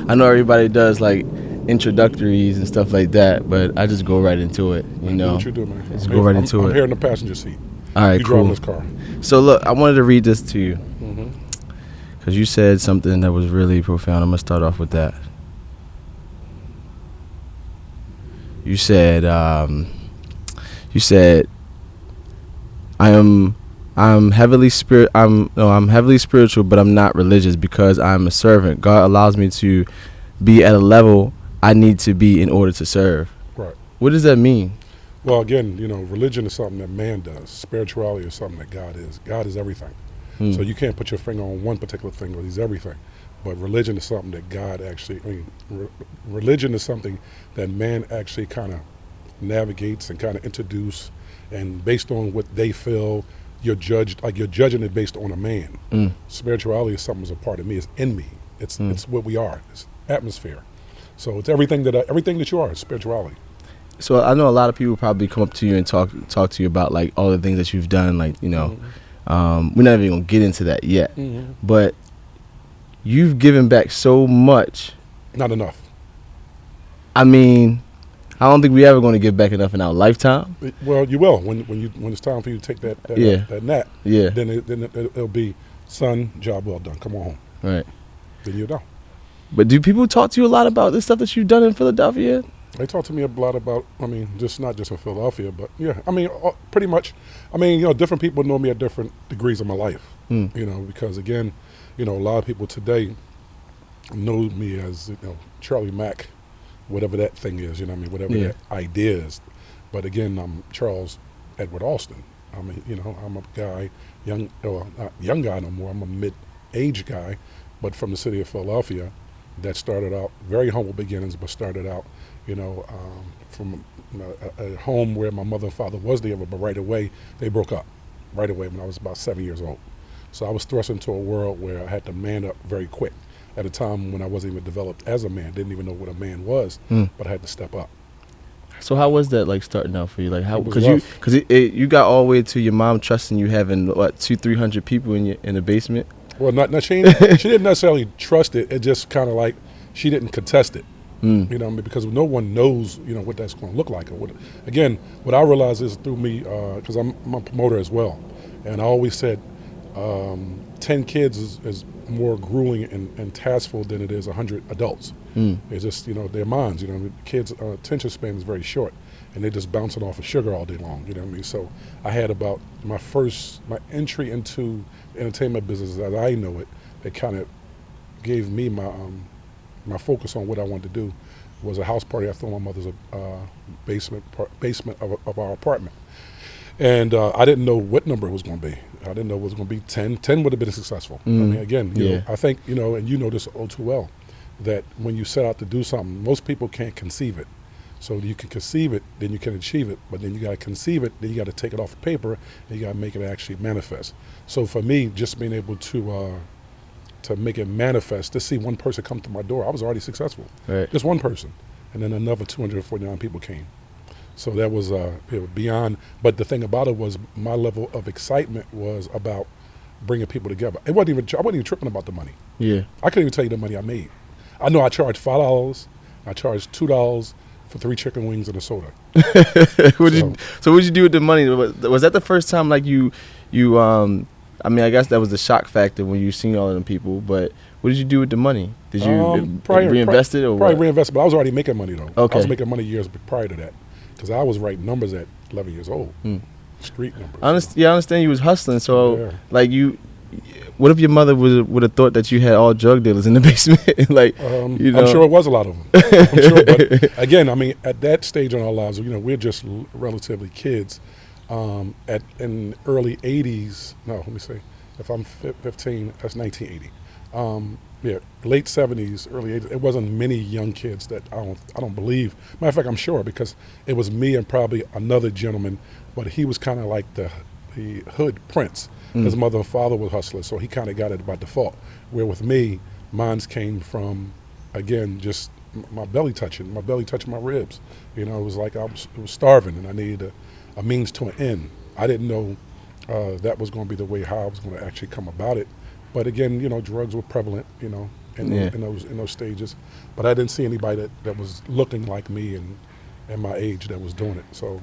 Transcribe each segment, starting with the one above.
I know everybody does like introductories and stuff like that, but I just go right into it. You Man, do know, what you do, man. just go right into I'm it. here in the passenger seat. All right, You driving cool. this car. So look, I wanted to read this to you Mm-hmm. because you said something that was really profound. I'm gonna start off with that. You said, I'm heavily I'm heavily spiritual, but I'm not religious because I'm a servant. God allows me to be at a level I need to be in order to serve. Right. What does that mean? Well, again, religion is something that man does. Spirituality is something that God is. God is everything. So you can't put your finger on one particular thing because he's everything. But religion is something that God actually, religion is something that man actually kind of navigates and kind of introduce, and based on what they feel, you're judging it based on a man. Spirituality is something that's a part of me. It's in me. It's what we are. It's atmosphere. So it's everything that you are. Is spirituality. So I know a lot of people probably come up to you and talk to you about like all the things that you've done, like we're not even gonna get into that yet, but you've given back so much. Not enough. I mean, I don't think we ever going to give back enough in our lifetime. Well, you will when it's time for you to take that nap. Yeah. Then it'll be, son, job well done. Come on home. Right. Then you know. But do people talk to you a lot about this stuff that you've done in Philadelphia? They talk to me a lot about, just not just in Philadelphia, but yeah, pretty much. Different people know me at different degrees of my life. Because again, a lot of people today know me as Charlie Mack, whatever that thing is. Whatever that idea is. But again, I'm Charles Edward Alston. I'm a guy, not young guy no more. I'm a mid-age guy, but from the city of Philadelphia, that started out very humble beginnings, but started out. From a home where my mother and father was together, but right away they broke up. Right away when I was about 7 years old. So I was thrust into a world where I had to man up very quick. At a time when I wasn't even developed as a man, didn't even know what a man was, but I had to step up. So how was that like starting out for you? Like how? Because you got all the way to your mom trusting you having what 200-300 people in the basement. Well, she didn't necessarily trust it. It just kind of like she didn't contest it. Because no one knows, what that's going to look like. Or what I realize is through me, because I'm a promoter as well, and I always said 10 kids is more grueling and taskful than it is 100 adults. It's just, their minds, kids' attention span is very short, and they're just bouncing off of sugar all day long, So I had about my entry into the entertainment business as I know it, that kind of gave me my focus on what I wanted to do was a house party I threw in my mother's basement of our apartment. And I didn't know what number it was going to be. I didn't know it was going to be 10. 10 would have been successful. I think, and you know this all too well, that when you set out to do something, most people can't conceive it. So you can conceive it, then you can achieve it, but then you got to conceive it, then you got to take it off the paper, and you got to make it actually manifest. So for me, just being able to make it manifest, to see one person come to my door, I was already successful. Right. Just one person. And then another 249 people came. So that was beyond. But the thing about it was my level of excitement was about bringing people together. I wasn't even tripping about the money. Yeah. I couldn't even tell you the money I made. I know I charged $5. I charged $2 for 3 chicken wings and a soda. What did you do with the money? Was that the first time like you I guess that was the shock factor when you seen all of them people, but what did you do with the money? Did you reinvest it or probably what? reinvest, but I was already making money though. Okay. I was making money years prior to that because I was writing numbers at 11 years old, street numbers. I understand you was hustling. So what if your mother would have thought that you had all drug dealers in the basement? I'm sure it was a lot of them. I'm sure, but again, at that stage in our lives, we're just relatively kids. In early 80s, no, let me see, if I'm 15, that's 1980. Late 70s, early 80s, it wasn't many young kids that I don't believe. Matter of fact, I'm sure because it was me and probably another gentleman, but he was kind of like the hood prince. His mother and father were hustlers, so he kind of got it by default. Where with me, mines came from, again, just my belly touching my ribs. It was like I was starving and I needed a means to an end. I didn't know that was going to be the way how I was going to actually come about it. But again, drugs were prevalent, in those stages, but I didn't see anybody that was looking like me and my age that was doing it. So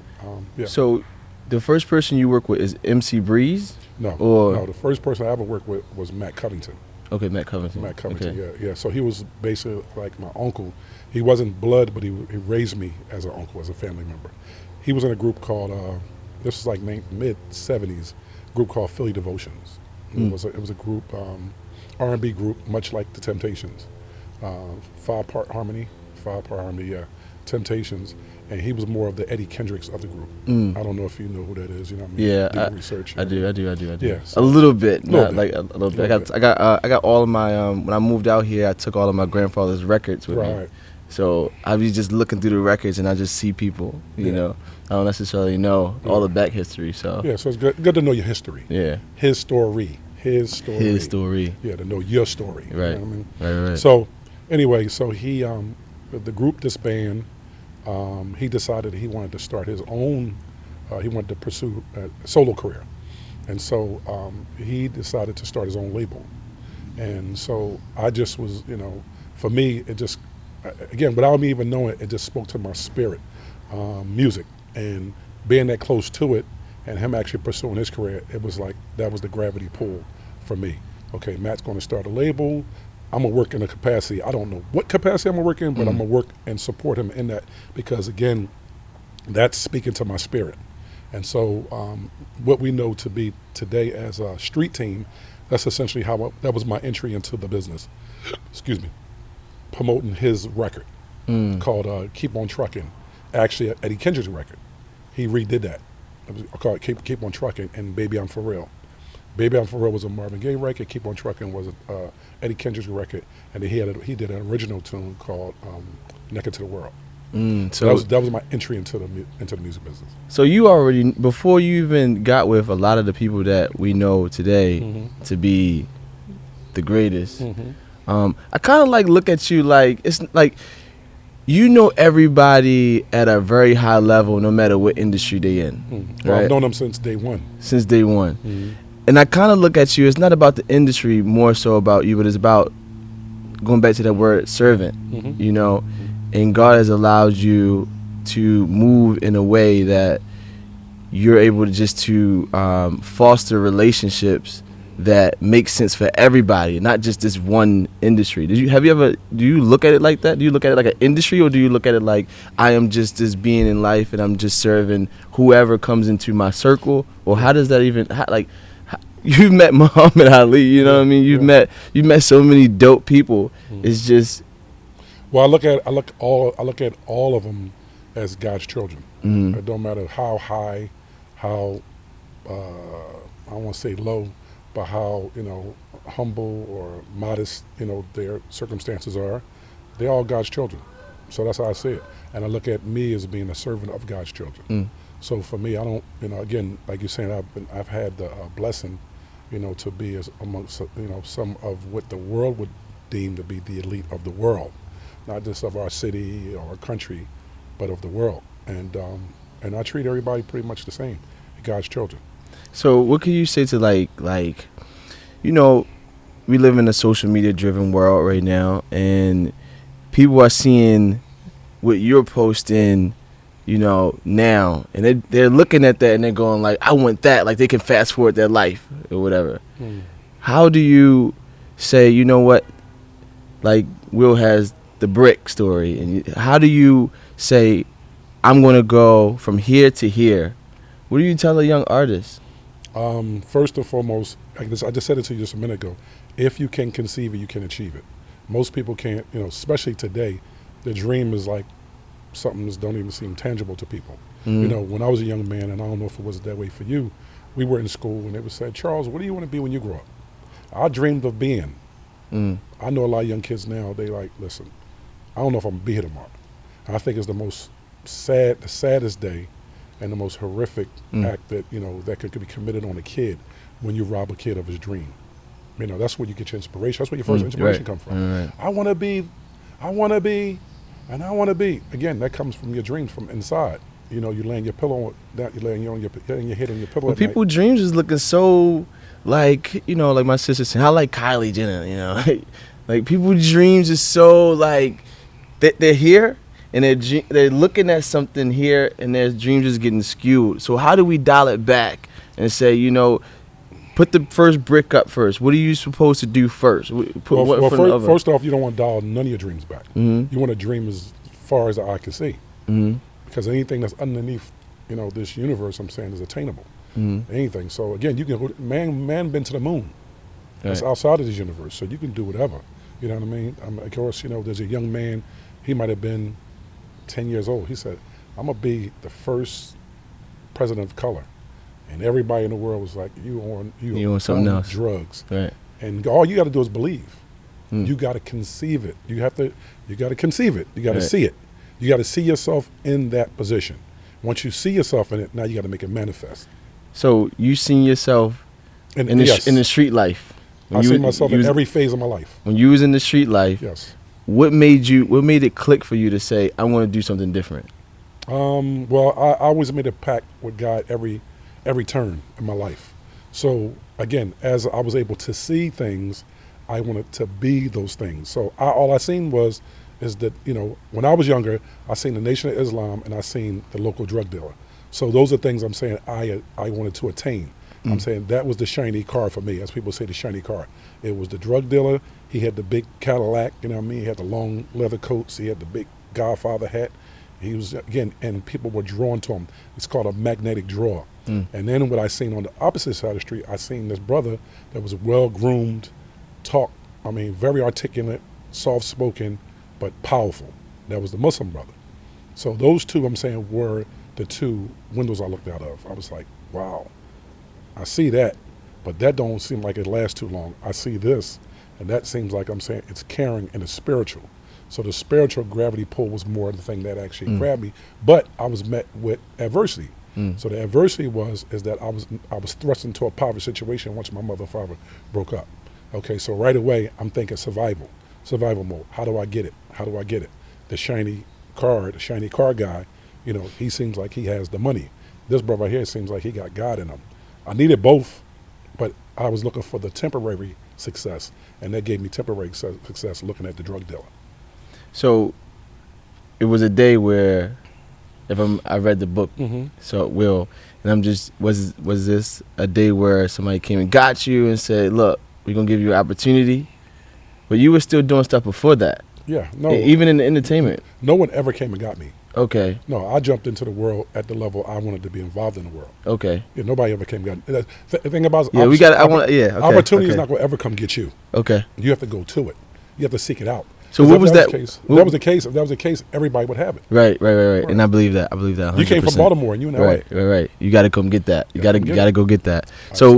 yeah. So the first person you work with is MC Breeze? No, the first person I ever worked with was Mack Covington. Okay, Mack Covington. Mack Covington, okay. yeah. So he was basically like my uncle. He wasn't blood, but he raised me as an uncle, as a family member. He was in a group called, this was like mid-'70s, group called Philly Devotions. It was a group, R&B group, much like the Temptations. Five-part harmony, yeah. Temptations, and he was more of the Eddie Kendricks of the group. I don't know if you know who that is. You know what I mean? Yeah, research. I do. Yeah, so a little bit, not bit. like a little bit. I got all of my when I moved out here, I took all of my grandfather's records with me. So I was just looking through the records and I just see people. You know, I don't necessarily know all the back history. So yeah, so it's good to know your history. Yeah, his story. Yeah, to know your story. Right. You know what I mean? Right. So anyway, so he the group disbanded. He decided he wanted to start his own, he wanted to pursue a solo career. And so he decided to start his own label. And so I just was, for me, it just, again, without me even knowing it just spoke to my spirit, music. And being that close to it and him actually pursuing his career, it was like, that was the gravity pull for me. Okay, Matt's going to start a label. I'm going to work in a capacity. I don't know what capacity I'm going to work in, but I'm going to work and support him in that because, again, that's speaking to my spirit. And so what we know to be today as a street team, that's essentially that was my entry into the business. Excuse me. Promoting his record called Keep On Truckin'. Actually, Eddie Kendrick's record. He redid that. It was called Keep On Truckin' and Baby I'm For Real. Baby I'm For Real was a Marvin Gaye record. Keep On Truckin' was a Eddie Kendrick's record, and he did an original tune called Naked to the World. So that was my entry into the music business. So you already, before you even got with a lot of the people that we know today to be the greatest, I kind of like look at you like it's like you know everybody at a very high level, no matter what industry they in. Well, I've known them since day one. And I kind of look at you, it's not about the industry, more so about you, but it's about going back to that word servant, and God has allowed you to move in a way that you're able to just to foster relationships that make sense for everybody, not just this one industry. Do you look at it like that? Do you look at it like an industry, or do you look at it like I am just this being in life and I'm just serving whoever comes into my circle? Or how does that even, you've met Muhammad Ali, you know what I mean? You've met so many dope people. It's just, well, I look at all of them as God's children. It don't matter how high, how I don't want to say low, but how humble or modest their circumstances are. They're all God's children. So that's how I see it. And I look at me as being a servant of God's children. So for me, I don't, again, like you're saying, I've had the blessing, to be amongst, some of what the world would deem to be the elite of the world, not just of our city or our country, but of the world. And I treat everybody pretty much the same, God's children. So what can you say to like, we live in a social media driven world right now, and people are seeing what you're posting, now, and they're looking at that and they're going like, I want that, like they can fast forward their life or whatever. How do you say, you know what, like Will has the brick story, and how do you say, I'm going to go from here to here? What do you tell a young artist? First and foremost, I just said it to you just a minute ago, if you can conceive it, you can achieve it. Most people can't, especially today, the dream is like something that don't even seem tangible to people. When I was a young man, and I don't know if it was that way for you, we were in school and they would say, Charles, what do you want to be when you grow up? I dreamed of being. I know a lot of young kids now, they like, listen, I don't know if I'm going to be here tomorrow. And I think it's the saddest day and the most horrific act that, that could be committed on a kid when you rob a kid of his dream. That's where you get your inspiration. That's where your first inspiration comes from. I want to be, and I want to be. Again, that comes from your dreams from inside. You laying your pillow down, you're laying your head on your pillow. Well, people's dreams is looking so like, like my sister said, I like Kylie Jenner, Like people's dreams is so like they're here and they're looking at something here and their dreams is getting skewed. So how do we dial it back and say, you know, put the first brick up first? What are you supposed to do first? First off, you don't want to dial none of your dreams back. You want to dream as far as the eye can see, because anything that's underneath, you know, this universe, I'm saying, is attainable. Anything. So again, you can man been to the moon. That's outside of this universe, so you can do whatever. You know what I mean? Of course, you know, there's a young man. He might have been 10 years old. He said, "I'm gonna be the first president of color," and everybody in the world was like, "You on something else? Drugs?" Right. And all you got to do is believe. You got to conceive it. You got to conceive it. You got to see it. You got to see yourself in that position. Once you see yourself in it, now you got to make it manifest. So you seen yourself in the street life. I see myself in every phase of my life. When you was in the street life, yes. What made it click for you to say, I want to do something different? Well, I always made a pact with God every turn in my life. So again, as I was able to see things, I wanted to be those things. So all I seen is that, you know, when I was younger, I seen the Nation of Islam and I seen the local drug dealer. So those are things I'm saying I wanted to attain. I'm saying that was the shiny car for me, as people say, the shiny car. It was the drug dealer. He had the big Cadillac, you know what I mean? He had the long leather coats. He had the big Godfather hat. He was, again, and people were drawn to him. It's called a magnetic draw. And then what I seen on the opposite side of the street, I seen this brother that was well-groomed, very articulate, soft-spoken, but powerful. That was the Muslim brother. So those two, I'm saying, were the two windows I looked out of. I was like, wow. I see that, but that don't seem like it lasts too long. I see this, and that seems like, I'm saying, it's caring and it's spiritual. So the spiritual gravity pull was more the thing that actually grabbed me. But I was met with adversity. So the adversity is that I was thrust into a poverty situation once my mother and father broke up. Okay, so right away I'm thinking survival mode. How do I get it? The shiny car guy, you know, he seems like he has the money. This brother here seems like he got God in him. I needed both, but I was looking for the temporary success, and that gave me temporary success looking at the drug dealer. So it was a day where, I read the book, so it will, and was this a day where somebody came and got you and said, look, we're going to give you an opportunity? But you were still doing stuff before that. Yeah, no. Even in the entertainment. No one ever came and got me. Okay. No, I jumped into the world at the level I wanted to be involved in the world. Okay. Yeah, nobody ever came and got me. The thing about opportunity is not going to ever come get you. Okay. You have to go to it. You have to seek it out. So what was that? If that was the case, everybody would have it. Right. And I believe that. 100%. You came from Baltimore and you in LA. Right. You got to come get that. You got to go get that. So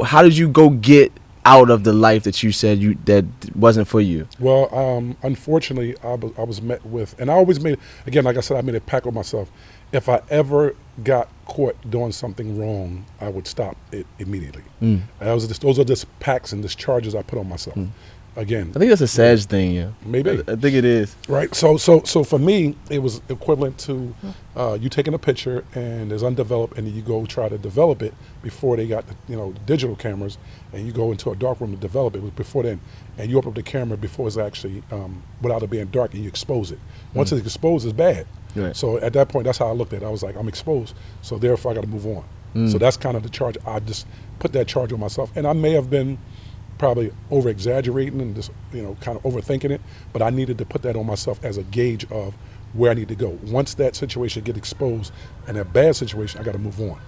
how did you go get out of the life that you said that wasn't for you? Well, unfortunately, I was met with, and I always made, again, like I said, I made a pact with myself. If I ever got caught doing something wrong, I would stop it immediately. Those are just pacts and just charges I put on myself. Again, I think that's a Sag thing, yeah. Maybe. I think it is. Right. So for me, it was equivalent to you taking a picture and it's undeveloped, and you go try to develop it before they got the digital cameras, and you go into a dark room to develop it. It was before then, and you open up the camera before it's actually without it being dark, and you expose it. Once it's exposed, it's bad. Right. So at that point, that's how I looked at it. I was like, I'm exposed, so therefore I got to move on. So that's kind of the charge. I just put that charge on myself, and I may have been probably over exaggerating and just kind of overthinking it, but I needed to put that on myself as a gauge of where I need to go. Once that situation get exposed and a bad situation, I got to move on.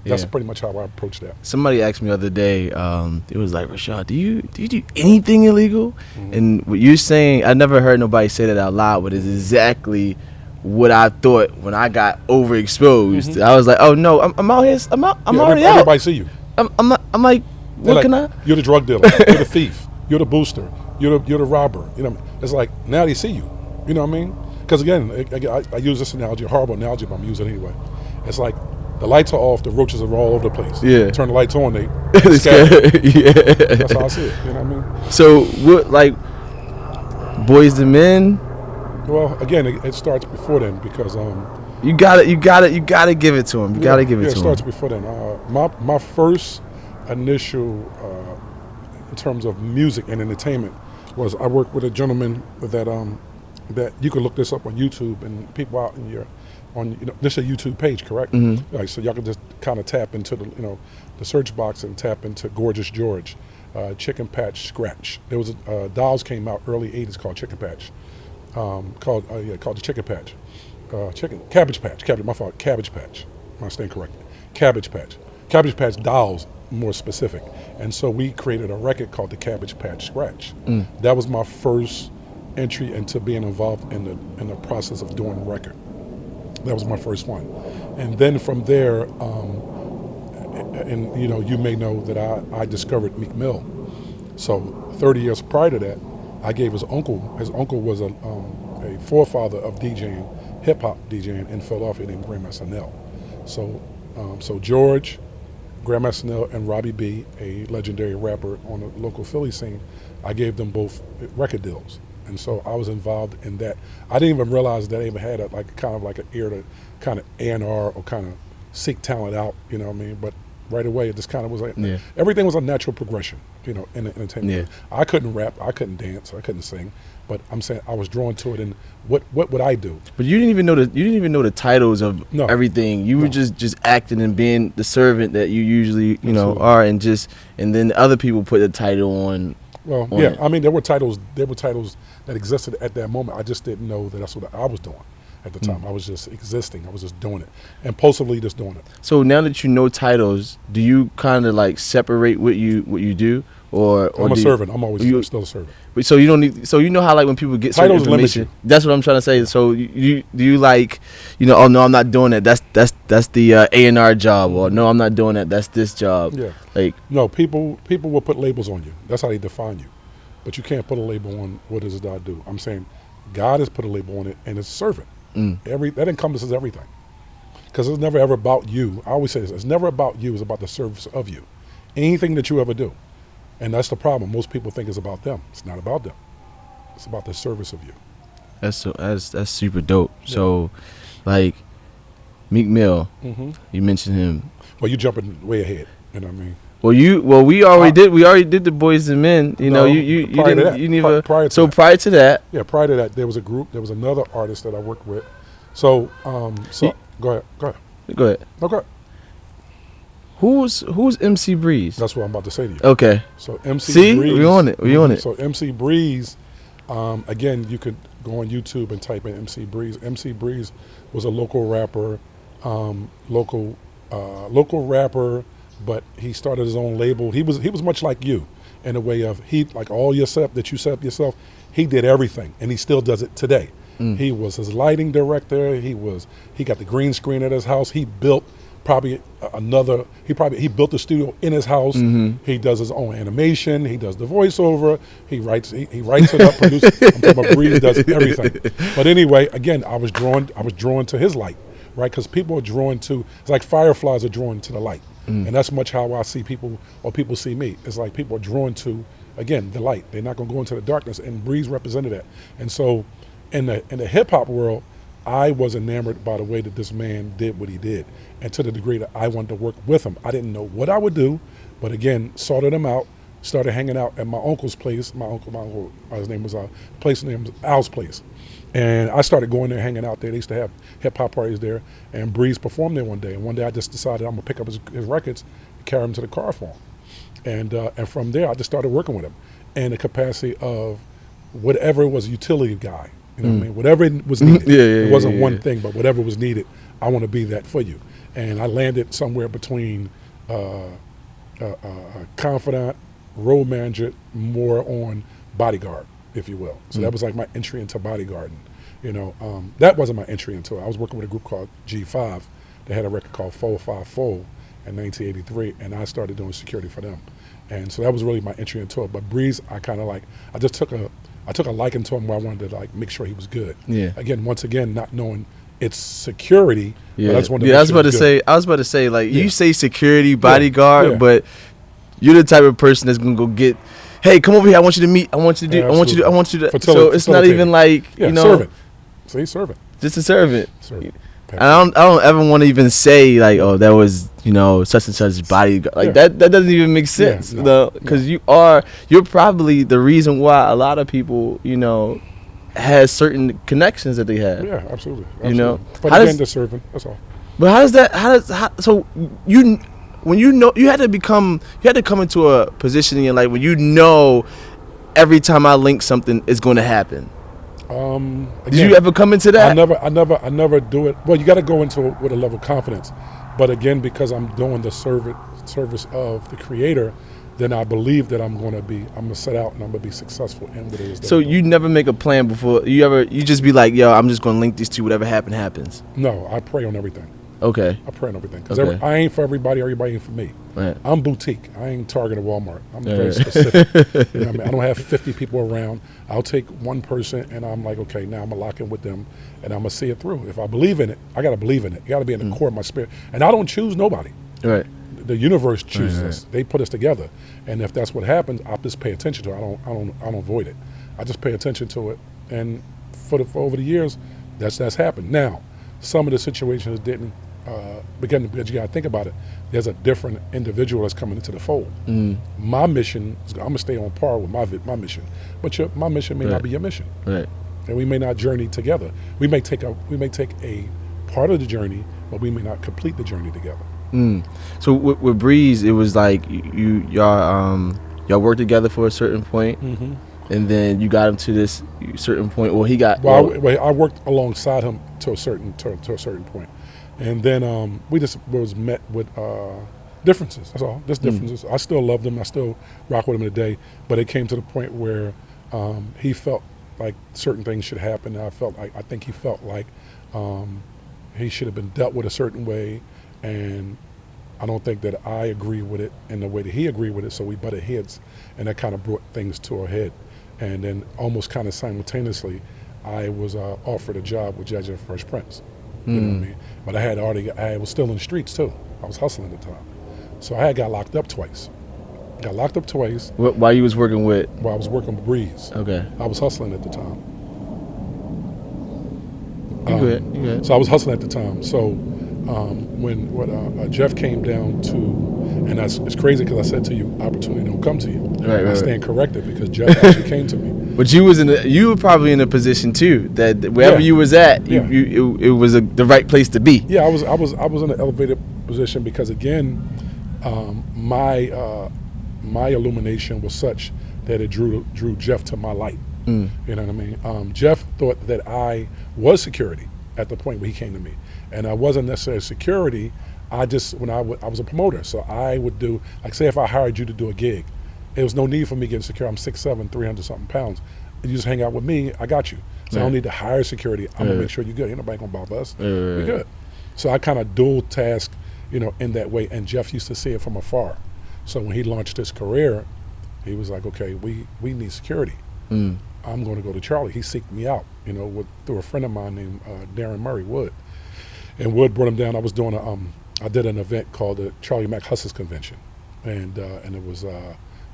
That's pretty much how I approach that. Somebody asked me the other day, it was like, Rashad, do you do anything illegal? And what you're saying, I never heard nobody say that out loud, but it's exactly what I thought when I got overexposed. I was like, oh no, I'm out here, I'm already out. Everybody see you. I'm like, what can I? You're the drug dealer. You're the thief. You're the booster. You're the robber. It's like now they see you. You know what I mean? Because again, I use this analogy, a horrible analogy, but I'm using it anyway. It's like the lights are off, the roaches are all over the place. Yeah. Turn the lights on, they scatter. Yeah. That's how I see it. You know what I mean? So what, like, Boys to Men? Well, again, it starts before then because you gotta give it to him. You gotta give it to him. It starts before then. My first initial in terms of music and entertainment, was I worked with a gentleman that you can look this up on YouTube, and people out in your this is a YouTube page, correct? Mm-hmm. Like, so y'all can just kind of tap into the search box and tap into Gorgeous George, Chicken Patch Scratch. There was dolls came out early '80s called Chicken Patch, called the Chicken Patch, Cabbage Patch. My fault, Cabbage Patch. I'm staying corrected. Cabbage Patch dolls, more specific. And so we created a record called the Cabbage Patch Scratch. That was my first entry into being involved in the process of doing a record. That was my first one. And then from there, and you may know that I discovered Meek Mill. So 30 years prior to that, I gave his uncle was a forefather of DJing, hip hop DJing in Philadelphia named Grandmaster Nell. So George, Grandmaster Nell, and Robbie B, a legendary rapper on the local Philly scene, I gave them both record deals. And so I was involved in that. I didn't even realize that I even had kind of an ear to kind of A&R or kind of seek talent out, you know what I mean? But right away, it just kind of was like, everything was a natural progression, in the entertainment. Yeah. I couldn't rap, I couldn't dance, I couldn't sing, but I'm saying I was drawn to it. And what would I do? But you didn't even know the titles of everything. You were just acting and being the servant that you usually are, and then other people put the title on. Well, yeah, I mean, there were titles that existed at that moment. I just didn't know that that's what I was doing at the time. I was just existing. I was just doing it, impulsively just doing it. So now that you know titles, do you kind of like separate what you do, or I'm a servant. I'm always still a servant. So you don't need. So how like when people get titles certain information. Limit you. That's what I'm trying to say. So do you like, oh no, I'm not doing that. That's the A&R job, or no, I'm not doing that. That's this job. Yeah. Like no, people will put labels on you. That's how they define you. But you can't put a label on what is it that I do. I'm saying God has put a label on it, and it's servant. That encompasses everything. Because it's never ever about you. I always say this, it's never about you, it's about the service of you. Anything that you ever do. And that's the problem. Most people think it's about them. It's not about them. It's about the service of you. That's super dope. Yeah. So, like, Meek Mill, you mentioned him. Well, you jumping way ahead. You know what I mean? We already did the Boys and Men. Prior to that. Yeah, prior to that, there was a group. There was another artist that I worked with. So go ahead. Go ahead. No, go ahead. Who's MC Breeze? That's what I'm about to say to you. Okay. So MC Breeze. We on it. So MC Breeze, again, you could go on YouTube and type in MC Breeze. MC Breeze was a local rapper, local rapper, but he started his own label. He was much like you in a way of like all your stuff that you set up yourself. He did everything, and he still does it today. He was his lighting director. He got the green screen at his house. He built he built the studio in his house. He does his own animation. He does the voiceover. He writes it up, produces. I'm talking about Breeze does everything. But anyway, again, I was drawn to his light, right? Because people are drawn to. It's like fireflies are drawn to the light, and that's much how I see people, or people see me. It's like people are drawn to, again, the light. They're not going to go into the darkness, and Breeze represented that. And so, in the hip hop world, I was enamored by the way that this man did what he did, and to the degree that I wanted to work with him. I didn't know what I would do, but again, sorted him out, started hanging out at my uncle's place. My uncle, his name was Al's place. And I started going there, hanging out there. They used to have hip-hop parties there, and Breeze performed there one day. And one day I just decided I'm going to pick up his records and carry them to the car for him. And from there, I just started working with him in the capacity of whatever was utility guy. You know what I mean? Whatever was needed. It wasn't one thing, but whatever was needed, I want to be that for you. And I landed somewhere between confidant, road manager, more on bodyguard, if you will. So that was like my entry into bodyguarding. That wasn't my entry into it. I was working with a group called G5. They had a record called 454 in 1983, and I started doing security for them. And so that was really my entry into it. But Breeze, I took a liking to him where I wanted to make sure he was good. Yeah. Once again, not knowing it's security. Yeah. I was about to say, you say security, bodyguard, but you're the type of person that's gonna go get, hey, come over here. I want you to meet. I want you to do. I want you to. So it's not even like servant. See, servant. Just a servant. And I don't ever want to even say like, oh, that was, you know, such and such body. Like that doesn't even make sense, you know, because you're probably the reason why a lot of people, you know, has certain connections that they have. Yeah, absolutely. You know, but again, they're serving. That's all. But so when you know, you had to come into a position in your life where you know every time I link something, it's going to happen. Again, did you ever come into that? I never do it. Well, you got to go into it with a level of confidence. But again, because I'm doing the service of the Creator, then I believe that I'm going to set out and I'm going to be successful in what it is. So you never make a plan before you just be like, yo, I'm just going to link these two. Whatever happens. No, I pray on everything. Okay. I pray on everything because I ain't for everybody ain't for me. Right. I'm boutique. I ain't Target or Walmart. I'm very specific. You know what I mean? I don't have 50 people around. I'll take one person and I'm like, okay, now I'm going to lock in with them and I'm going to see it through. If I believe in it, I got to believe in it. You got to be in the core of my spirit. And I don't choose nobody. Right. The universe chooses us. They put us together. And if that's what happens, I'll just pay attention to it. I don't avoid it. I just pay attention to it. And for over the years, that's happened. Now, some of the situations didn't. Because you got to think about it. There's a different individual that's coming into the fold. My mission is I'm gonna stay on par with my mission, but my mission may not be your mission, right? And we may not journey together. We may take a part of the journey, but we may not complete the journey together. So with Breeze, it was like y'all worked together for a certain point, and then you got him to this certain point. Well, he got. I worked alongside him to a certain point. And then we just was met with differences. That's all. Just differences. I still love them. I still rock with him today. But it came to the point where he felt like certain things should happen. And I think he felt like he should have been dealt with a certain way. And I don't think that I agree with it in the way that he agreed with it. So we butted heads, and that kind of brought things to a head. And then almost kind of simultaneously, I was offered a job with Judge of Fresh Prince. You know what I mean? But I was still in the streets too. I was hustling at the time. So I got locked up twice. While you was working with? While I was working with Breeze. Okay. I was hustling at the time. You good. So I was hustling at the time. So when Jeff came down to, and it's crazy because I said to you, opportunity don't come to you. Right. I stand corrected because Jeff actually came to me. But you were probably in a position too that wherever you was at, it was the right place to be. Yeah, I was in an elevated position because again, my illumination was such that it drew Jeff to my light. You know what I mean? Jeff thought that I was security at the point where he came to me, and I wasn't necessarily security. I was a promoter, so I would do, like, say if I hired you to do a gig, there was no need for me getting secure. I'm 6'7", 300-something pounds. You just hang out with me, I got you. So I don't need to hire security. I'm gonna make sure you're good. Ain't nobody gonna bother us. We're good. So I kind of dual task, in that way. And Jeff used to see it from afar. So when he launched his career, he was like, okay, we need security. I'm going to go to Charlie. He seeked me out, through a friend of mine named Darren Murray Wood. And Wood brought him down. I was doing I did an event called the Charlie Mack Hustlers Convention, and it was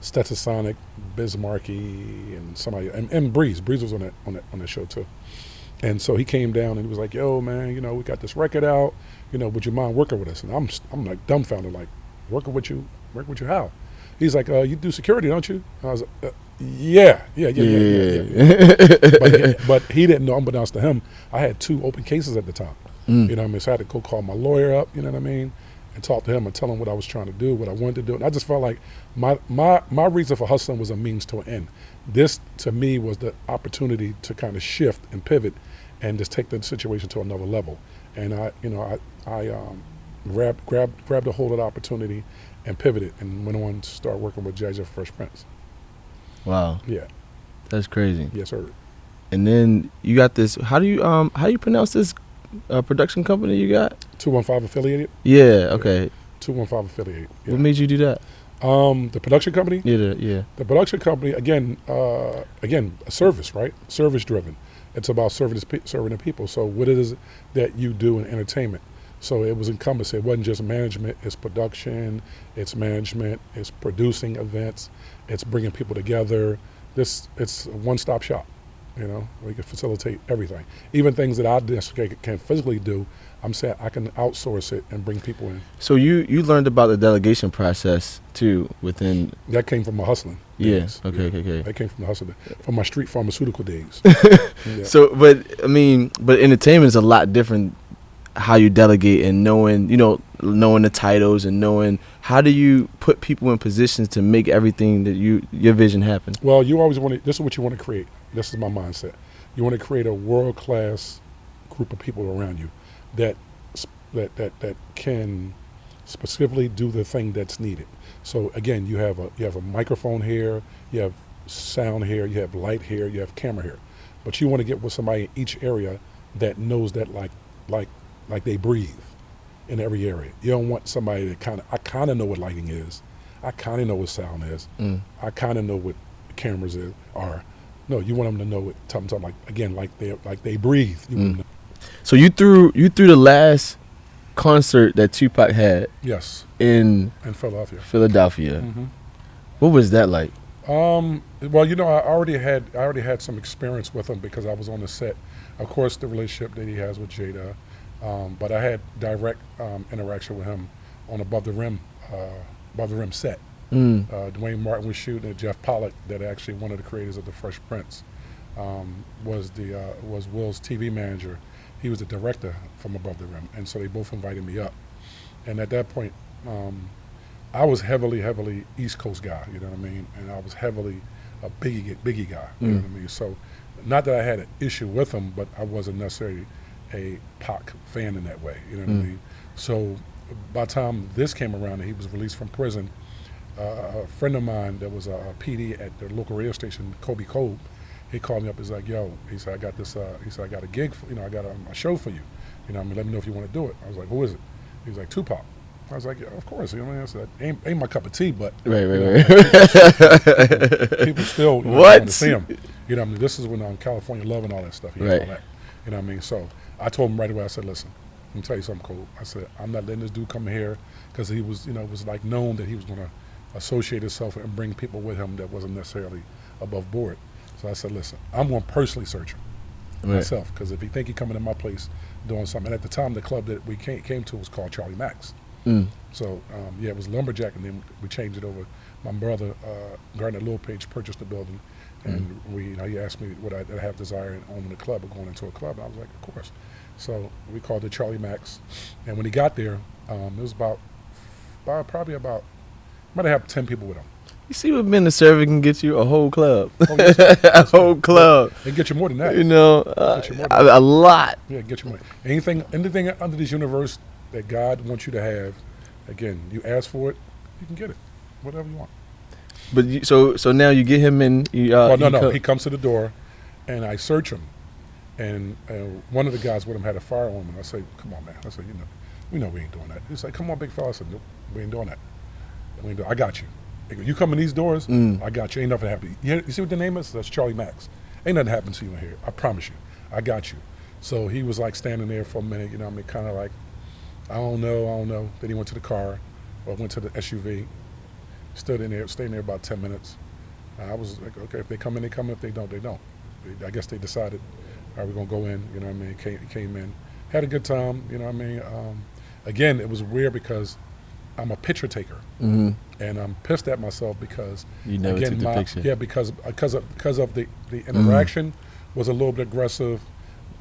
Stetsasonic, Bismarcky, and somebody, and Breeze. Breeze was on that show too. And so he came down and he was like, "Yo, man, we got this record out. Would you mind working with us?" And I'm like dumbfounded, like, working with you how? He's like, "You do security, don't you?" And I was like, Yeah. But he didn't know, unbeknownst to him, I had 2 open cases at the time. You know what I mean? So I had to go call my lawyer up, you know what I mean, and talk to him and tell him what I was trying to do, what I wanted to do. And I just felt like my reason for hustling was a means to an end. This, to me, was the opportunity to kind of shift and pivot and just take the situation to another level. And I grabbed a hold of the opportunity and pivoted and went on to start working with Judge of Fresh Prince. Wow. Yeah. That's crazy. Yes, sir. And then you got this. How do you pronounce this production company you got? 215 affiliated. Yeah. Okay. 215 affiliated. Yeah. What made you do that? The production company. Yeah. The production company again, a service, right? Service driven. It's about serving the people. So what it is that you do in entertainment. So it was encompassing. It wasn't just management. It's production. It's management. It's producing events. It's bringing people together. It's a one-stop shop. You know, we can facilitate everything, even things that I can't physically do. I'm saying I can outsource it and bring people in. So you learned about the delegation process too within. That came from my hustling. Yes. Yeah. Okay. That came from the hustling, from my street pharmaceutical days. Yeah. So, but entertainment is a lot different. How you delegate and knowing the titles and knowing how do you put people in positions to make everything that your vision happen. Well, you always want to. This is what you want to create. This is my mindset. You want to create a world-class group of people around you that can specifically do the thing that's needed. So again, you have a microphone here, you have sound here, you have light here, you have camera here, but you want to get with somebody in each area that knows that like they breathe in every area. You don't want somebody that I kind of know what lighting is, I kind of know what sound is, I kind of know what cameras are. No, you want them to know what something like they breathe. You want them to. So you threw the last concert that Tupac had. Yes. In Philadelphia. Mm-hmm. What was that like? Well, I already had some experience with him because I was on the set. Of course, the relationship that he has with Jada, but I had direct interaction with him on Above the Rim set. Dwayne Martin was shooting at Jeff Pollock, that actually one of the creators of The Fresh Prince, was Will's TV manager. He was the director from Above the Rim, and so they both invited me up. And at that point, I was heavily East Coast guy, you know what I mean? And I was heavily a Biggie guy, you know what I mean? So not that I had an issue with him, but I wasn't necessarily a Pac fan in that way, you know what I mean? So by the time this came around and he was released from prison, a friend of mine that was a PD at the local radio station, Kobe Cole, he called me up. He's like, "Yo," he said, "I got this. He said, I got a gig. I got a show for you. Let me know if you want to do it." I was like, "Who is it?" He was like, "Tupac." I was like, "Yeah, of course." I said, "Ain't my cup of tea, but right. People still what? Want to see him. This is when California Love and all that stuff. Right. All that. So I told him right away. I said, "Listen, let me tell you something, Cole." I said, "I'm not letting this dude come here because he was, it was like known that he was going to associate himself and bring people with him that wasn't necessarily above board." So I said, "Listen, I'm going to personally search him myself, because if he think he coming to my place doing something." And at the time, the club that we came to was called Charlie Mack's. So it was Lumberjack, and then we changed it over. My brother Gardner Littlepage purchased the building, and he asked me would I have desire in owning a club or going into a club. And I was like, of course. So we called it Charlie Mack's, and when he got there, it was probably might have 10 people with him. You see what being a server can get you? A whole club. Oh, yes, a whole club. They get you more than that. A lot. Yeah, get you more. Anything under this universe that God wants you to have, again, you ask for it, you can get it. Whatever you want. But so now you get him in. No. He comes to the door, and I search him, and one of the guys with him had a firearm, and I say, "Come on, man." I said, we know we ain't doing that." He's like, "Come on, big fella." I said, "Nope, we ain't doing that. I got you. You come in these doors, I got you. Ain't nothing happening. You see what the name is? That's Charlie Mack's. Ain't nothing happened to you in here. I promise you. I got you." So he was like standing there for a minute, kind of like, I don't know. Then he went to the car, or went to the SUV, stayed in there about 10 minutes. I was like, okay, if they come in, they come. If they don't, they don't. I guess they decided, all right, we're going to go in, Came in, had a good time, Again, it was weird because I'm a picture taker, and I'm pissed at myself because you never took the picture. Yeah, because of the interaction was a little bit aggressive.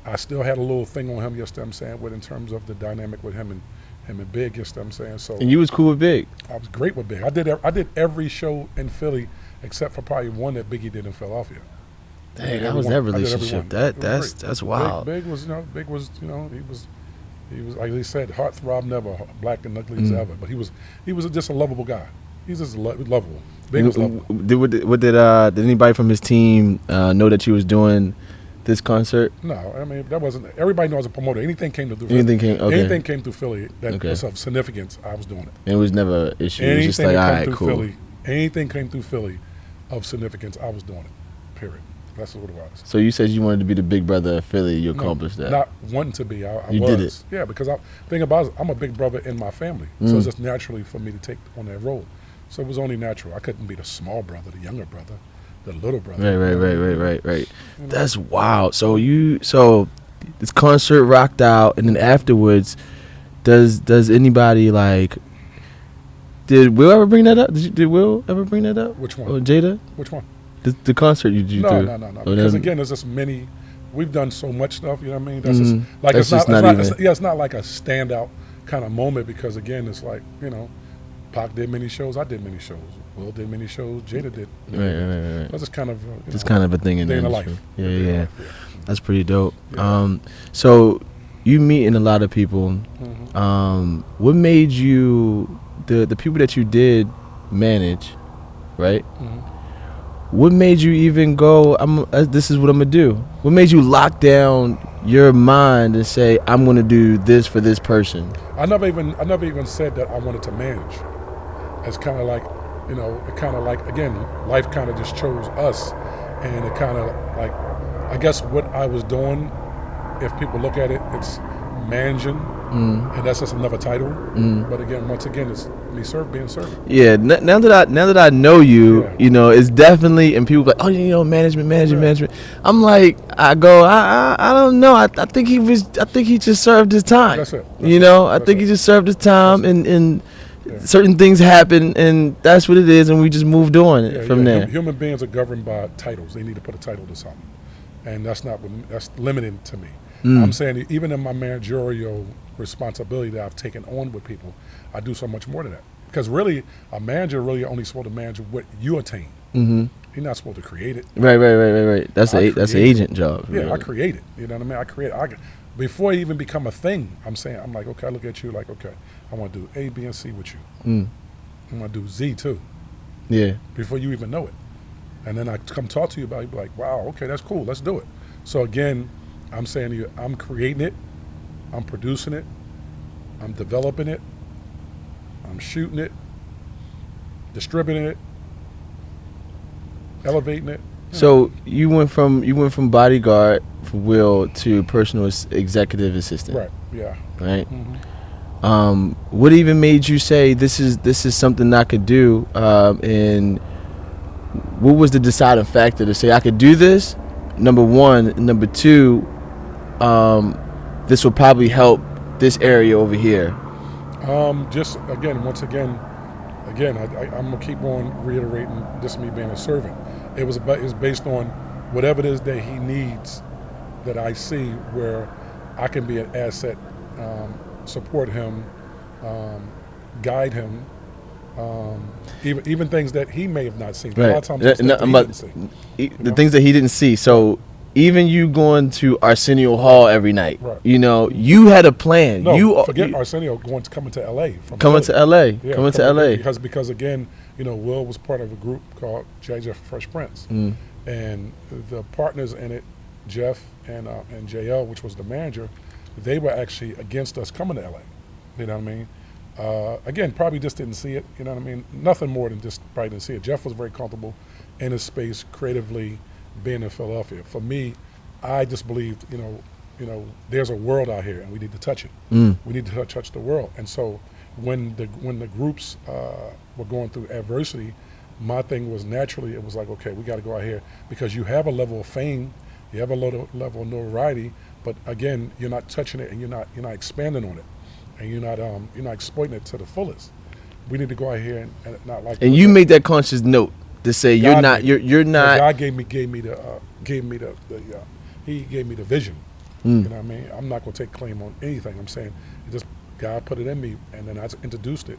I still had a little thing on him, in terms of the dynamic with him and Big, So and you was cool with Big. I was great with Big. I did every show in Philly except for probably one that Biggie did in Philadelphia. Dang, how was that relationship? That's wild. Big was he was like they said, heartthrob never, black and ugly as ever. But he was just a lovable guy. He's just lovable. Big was lovable. Did anybody from his team know that you was doing this concert? No, I mean that wasn't. Everybody knows a promoter. Anything came through Philly. Anything came through Philly that was of significance, I was doing it. And it was never an issue. It was just like, all right, cool. Philly, anything came through Philly of significance, I was doing it. Period. That's what it was. So you said you wanted to be the big brother of Philly. You accomplished that. Not wanting to be. I you was. Did it. Yeah, because I'm a big brother in my family. So it's just naturally for me to take on that role. So it was only natural. I couldn't be the small brother, the younger brother. the little brother. Right. That's wild. So this concert rocked out, and then afterwards, does anybody like? Did Will ever bring that up? Did Will ever bring that up? Which one? Or Jada? Which one? The concert you threw? No. Because again, there's just many. We've done so much stuff. You know what I mean? That's just like it's not like a standout kind of moment, because again, it's like, you know, Pac did many shows. I did many shows. Will did many shows. Jada did. Right. That's just kind of kind of a thing in the life. Yeah. Yeah. That's pretty dope. Yeah. So you meeting a lot of people. What made you the people that you did manage, right? What made you even go, this is what I'm gonna do? What made you lock down your mind and say, I'm gonna do this for this person? I never even said that I wanted to manage. It's kind of like, you know, again, life kind of just chose us, and it kind of like, I guess what I was doing, if people look at it, it's managing, and that's just another title. But again, once again, it's me being servant. Yeah. Now that I know you, you know, it's definitely, and people like, oh, you know, management. I'm like, I don't know. I think he just served his time. That's it. I think he just served his time, and certain things happen, and that's what it is, and we just moved on from there. Human beings are governed by titles. They need to put a title to something, and that's limiting to me. I'm saying even in my managerial responsibility that I've taken on with people, I do so much more than that. Because really, a manager really only supposed to manage what you attain. You're not supposed to create it. Right. That's an agent job. Yeah, really. I create it. You know what I mean? I create it. Before it even become a thing, I'm like, okay, I look at you like, okay, I want to do A, B, and C with you. I'm going to do Z too. Yeah. Before you even know it. And then I come talk to you about it, be like, wow, okay, that's cool, let's do it. So again, I'm saying to you, I'm creating it, I'm producing it, I'm developing it, I'm shooting it, distributing it, elevating it. So you went from bodyguard for Will to personal executive assistant. Right. Yeah. Right. What even made you say this is something I could do? And what was the deciding factor to say I could do this? Number one, number two, this will probably help this area over here. Just again, once again, I'm gonna keep on reiterating this me being a servant. It's based on whatever it is that he needs, that I see where I can be an asset, support him, guide him, even things that he may have not seen. Right. A lot of times the things that he didn't see. So even you going to Arsenio Hall every night, right. You had a plan. No, forget Arsenio coming to LA. Coming to LA. Because again, Will was part of a group called JJ Fresh Prince, and the partners in it, Jeff and JL, which was the manager, they were actually against us coming to LA. You know what I mean? Again, probably just didn't see it. You know what I mean? Nothing more than just probably didn't see it. Jeff was very comfortable in his space creatively, being in Philadelphia. For me, I just believed, there's a world out here and we need to touch it. We need to touch the world. And so when the groups were going through adversity, my thing was naturally, it was like, okay, we got to go out here because you have a level of fame, you have a level of notoriety, but again, you're not touching it and you're not expanding on it, and you're not exploiting it to the fullest. We need to go out here and not like. And you made that conscious note to say you're not. God gave me the he gave me the vision. You know what I mean? I'm not going to take claim on anything. I'm saying just God put it in me, and then I introduced it.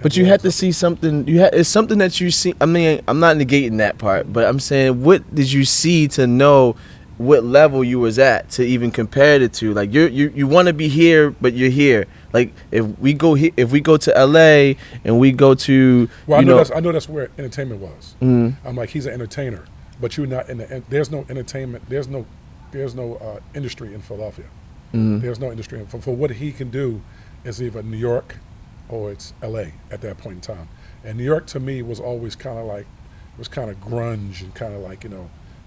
But you had to see something. It's something that you see. I mean, I'm not negating that part, but I'm saying, what did you see to know what level you was at to even compare it to? Like you want to be here, but you're here. Like if we go to LA and we go to, I know that's where entertainment was. I'm like, he's an entertainer, but you're not in the. There's no entertainment. There's no industry in Philadelphia. There's no industry for what he can do. Is either New York or it's LA at that point in time. And New York to me was always kind of like, it was kind of grunge and kind of like,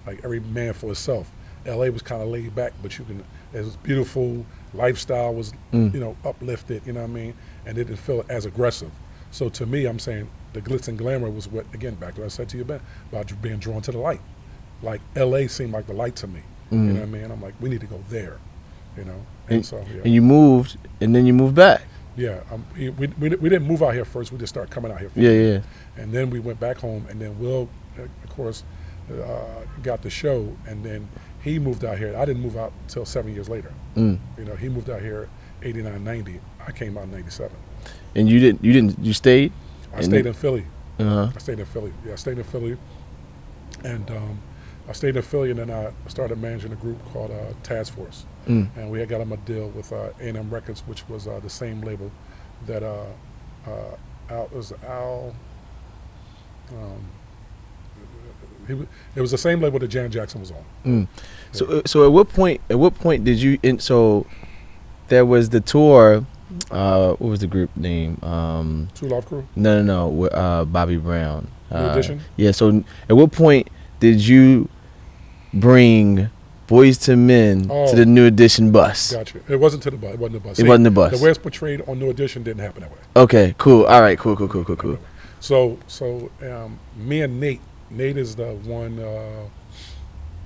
like every man for himself. LA was kind of laid back, but it was beautiful. Lifestyle was, uplifted, you know what I mean? And it didn't feel as aggressive. So to me, I'm saying the glitz and glamour was what, again, back to what I said to you about being drawn to the light. Like L.A. seemed like the light to me. You know what I mean? I'm like, we need to go there. You know, and so yeah. And you moved, and then you moved back. Yeah, we didn't move out here first. We just started coming out here. Yeah. And then we went back home, and then Will, of course, got the show, and then he moved out here. I didn't move out until 7 years later. You know, he moved out here 89, 90. I came out in 97. And you stayed? I stayed in Philly. Uh-huh. I stayed in Philly. Yeah, I stayed in Philly. And I stayed in Philly, and then I started managing a group called Task Force. And we had got him a deal with A&M Records, which was the same label that Al. It was the same label that Janet Jackson was on. Yeah. So at what point did you? So there was the tour. What was the group name? Two Love Crew? No. With Bobby Brown. New Edition? Yeah. So at what point did you bring Boys to Men to the New Edition bus? Gotcha. It wasn't to the bus. It wasn't the bus. It wasn't the bus. The way it's portrayed on New Edition didn't happen that way. Okay. Cool. All right. Cool. So me and Nate is the one.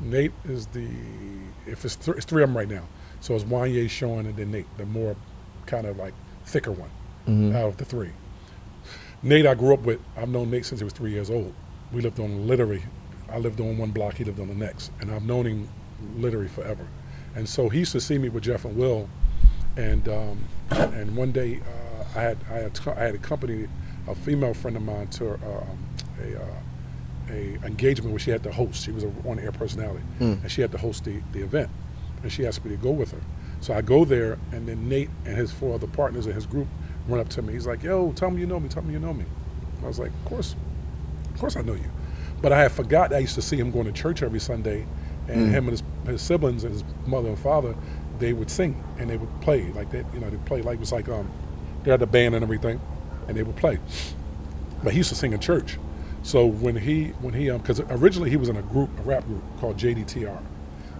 Nate is the it's three of them right now. So it's Wanye, Sean, and then Nate, the more kind of like thicker one out of the three. Nate, I grew up with. I've known Nate since he was 3 years old. We lived on literally. I lived on one block. He lived on the next, and I've known him literally forever. And so he used to see me with Jeff and Will, and one day I had accompanied a female friend of mine to a engagement where she had to host. She was an on-air personality, and she had to host the event, and she asked me to go with her. So I go there, and then Nate and his 4 other partners in his group run up to me. He's like, "Yo, tell me you know me. Tell me you know me." I was like, Of course I know you." But I had forgot I used to see him going to church every Sunday, and him and his siblings and his mother and father, they would sing and they would play like that. You know, they play like it was like they had the band and everything, and they would play. But he used to sing in church. So when he because originally he was in a rap group called JDTR.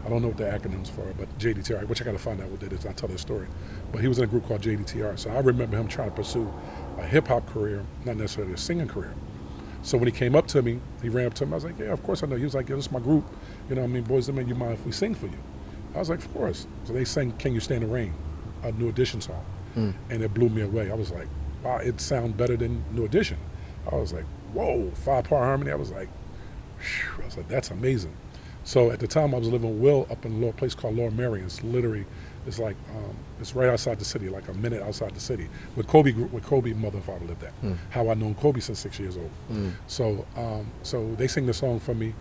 I don't know what the acronym's for, but JDTR, which I got to find out what that is. I'll tell the story. But he was in a group called JDTR. So I remember him trying to pursue a hip hop career, not necessarily a singing career. So when he came up to me, he ran up to me. I was like, "Yeah, of course I know." He was like, "Yeah, this is my group. You know what I mean? Boys, you mind if we sing for you?" I was like, "Of course." So they sang "Can You Stand the Rain," a New Edition song. And it blew me away. I was like, wow, it sounds better than New Edition. I was like, whoa, 5-part harmony. I was like, that's amazing. So at the time I was living with Will up in a place called Lower Merion. It's literally, it's like, it's right outside the city, like a minute outside the city. Where Kobe mother and father lived at. How I known Kobe since 6 years old. So they sing the song for me.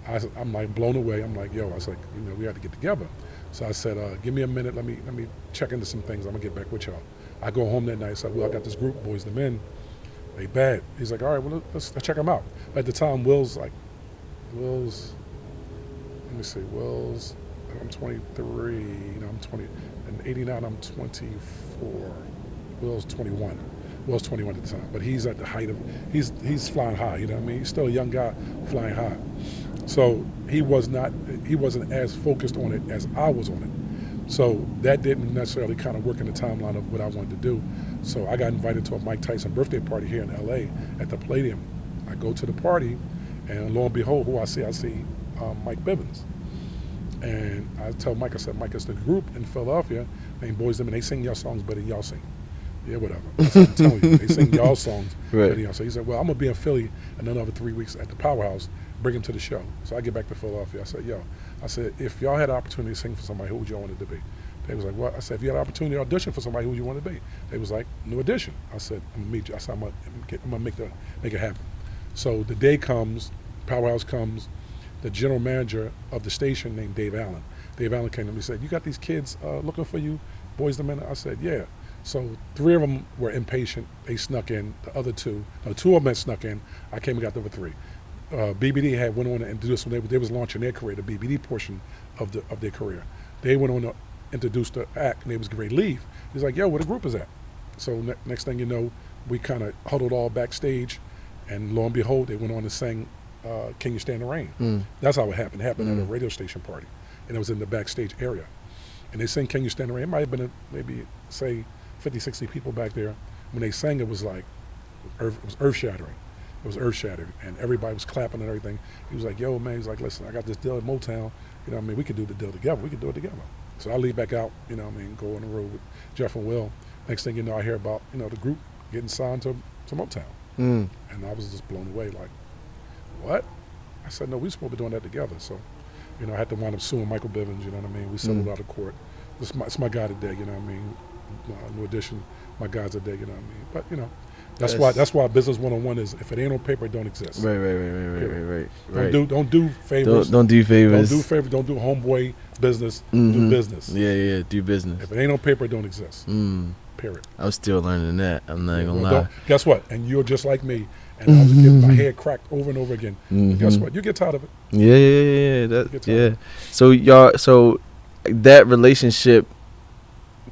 I'm like blown away. I'm like, yo, I was like, we had to get together. So I said, give me a minute. Let me check into some things. I'm gonna get back with y'all. I go home that night. I said, well, I got this group, Boys the Men. They bad. He's like, all right, well, let's check them out. At the time, Will's, let me see, I'm 23, I'm 20, in 89, I'm 24. Will's 21. Will's 21 at the time, but he's at the height of, he's flying high, you know what I mean? He's still a young guy flying high. So he wasn't as focused on it as I was on it. So that didn't necessarily kind of work in the timeline of what I wanted to do. So I got invited to a Mike Tyson birthday party here in LA at the Palladium. I go to the party, and lo and behold, who I see Mike Bivens. And I tell Mike, I said, Mike, it's the group in Philadelphia named Boys Them, and they sing your songs better than y'all sing. Yeah, whatever. I said, I'm telling you, they sing y'all songs better than y'all sing. He said, well, I'm going to be in Philly in another 3 weeks at the Powerhouse, bring him to the show. So I get back to Philadelphia. I said, if y'all had an opportunity to sing for somebody, who would y'all want it to be? They was like, what? I said, if you had an opportunity to audition for somebody, who would you want to be? They was like, New Edition. I said, I'm going to meet you. I said, I'm going to make it happen. So the day comes, Powerhouse comes, the general manager of the station named Dave Allen. Dave Allen came to me and said, you got these kids looking for you, Boys the Men? I said, yeah. So 3 of them were impatient. They snuck in. The other 2 of them had snuck in. I came and got the other 3. BBD had went on to introduce them. They was launching their career, the BBD portion of their career. They went on to introduce the act, and they was ready to leave. He's like, yo, where the group is at? So next thing you know, we kind of huddled all backstage, and lo and behold, they went on to sing Can You Stand the Rain? That's how it happened. It happened at a radio station party, and it was in the backstage area. And they sang Can You Stand the Rain? It might have been maybe, say, 50, 60 people back there. When they sang, it was like it was earth shattering. It was earth shattering, and everybody was clapping and everything. He was like, "Yo, man," he's like, "Listen, I got this deal at Motown. You know what I mean? We could do the deal together. We could do it together." So I leave back out, you know what I mean, go on the road with Jeff and Will. Next thing you know, I hear about, you know, the group getting signed to Motown. And I was just blown away, like, what? I said, no, we're supposed to be doing that together. So, you know, I had to wind up suing Michael Bivins, you know what I mean? We settled out of court. It's my guy today, you know what I mean? New Edition, my guys today, you know what I mean? But, you know, that's why Business 101 is, if it ain't on paper, it don't exist. Right. Don't do favors. Don't do favors. Don't do favors. Don't do homeboy business. Do business. Yeah. Do business. If it ain't on paper, it don't exist. Period. I'm still learning that. I'm not gonna lie. Guess what? And you're just like me. And I was getting my head cracked over and over again. Guess what? You get tired of it. Yeah. So that relationship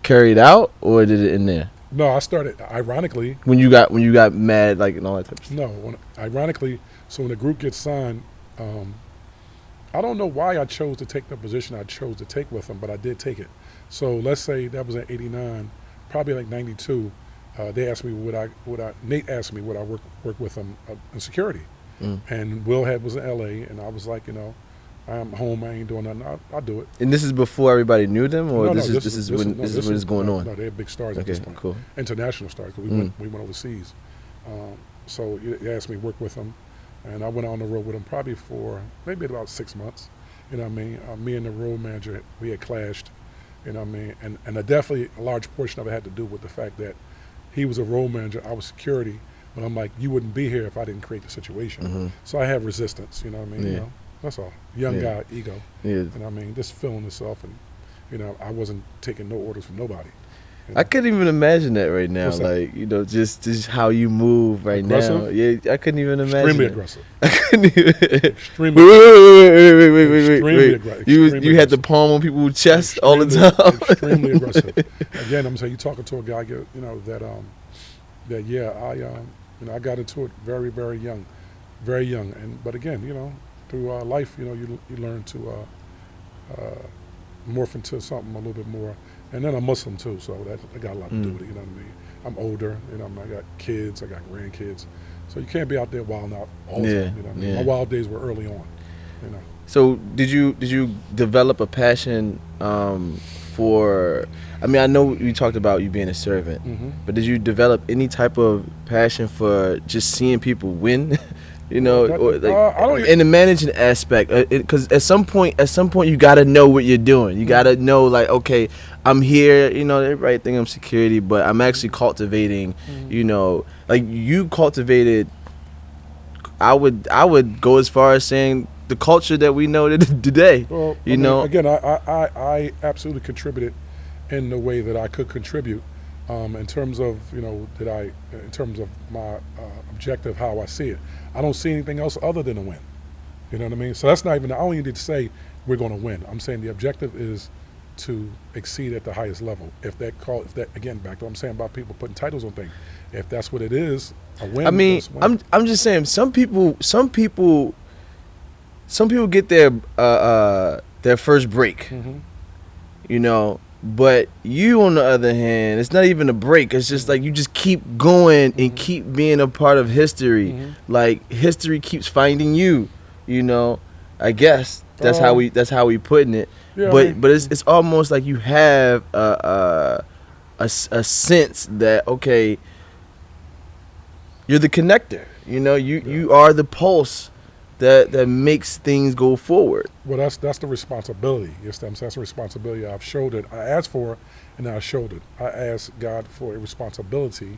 carried out, or did it end there? No, I started ironically when you got mad, like, and all that type of stuff. No, ironically. So when the group gets signed, I don't know why I chose to take the position I chose to take with them, but I did take it. So let's say that was in '89, probably like '92. They asked me Nate asked me would I work with them in security, and Will was in LA, and I was like, you know, I'm home, I ain't doing nothing. I'll do it. And this is before everybody knew them, or this is is when it's going on. No, they're big stars at this point. Cool. International stars, because we went overseas. So they asked me to work with them, and I went on the road with them probably for maybe about 6 months. You know what I mean? Me and the road manager, we had clashed. You know what I mean? And definitely a large portion of it had to do with the fact that he was a road manager, I was security, but I'm like, you wouldn't be here if I didn't create the situation. So I have resistance, you know what I mean? You know, that's all. Young guy, ego. You know what I mean? Just feeling myself, and, you know, I wasn't taking no orders from nobody. You know? I couldn't even imagine that right now. Like, you know, just how you move right now. Yeah, I couldn't even imagine. Extremely aggressive. I couldn't even. Extremely. Wait. You had the palm on people's chest all the time. Extremely aggressive. Again, I'm saying, you talking to a guy, you know, I got into it very, very young, but again, you know, through life, you know, you learn to morph into something a little bit more. And then I'm Muslim too, so that got a lot to do with it. You know what I mean? I'm older, you know. I got kids, I got grandkids, so you can't be out there wilding out all the time. You know what I mean? My wild days were early on. You know. So did you develop a passion for? I mean, I know you talked about you being a servant, but did you develop any type of passion for just seeing people win? You know, or like in the managing aspect, because at some point you gotta know what you're doing. You gotta know, like, okay, I'm here. You know, everybody think I'm security, but I'm actually cultivating. You know, like you cultivated. I would go as far as saying the culture that we know today. Well, you know, again, I absolutely contributed in the way that I could contribute. In terms of, you know, in terms of my objective, how I see it, I don't see anything else other than a win. You know what I mean? So that's not even, I don't even need to say we're going to win. I'm saying the objective is to exceed at the highest level. If that again, back to what I'm saying about people putting titles on things, if that's what it is, a win. I mean, I'm just saying, some people get their first break. You know. But you, on the other hand, it's not even a break. It's just like you just keep going and keep being a part of history. Like history keeps finding you. You know, I guess that's how we putting it. Yeah, but it's almost like you have a sense that, okay, you're the connector. You know, you are the pulse that makes things go forward. Well, that's the responsibility. Yes, that's a responsibility I've showed it. I asked for it, and I showed it. I asked God for a responsibility,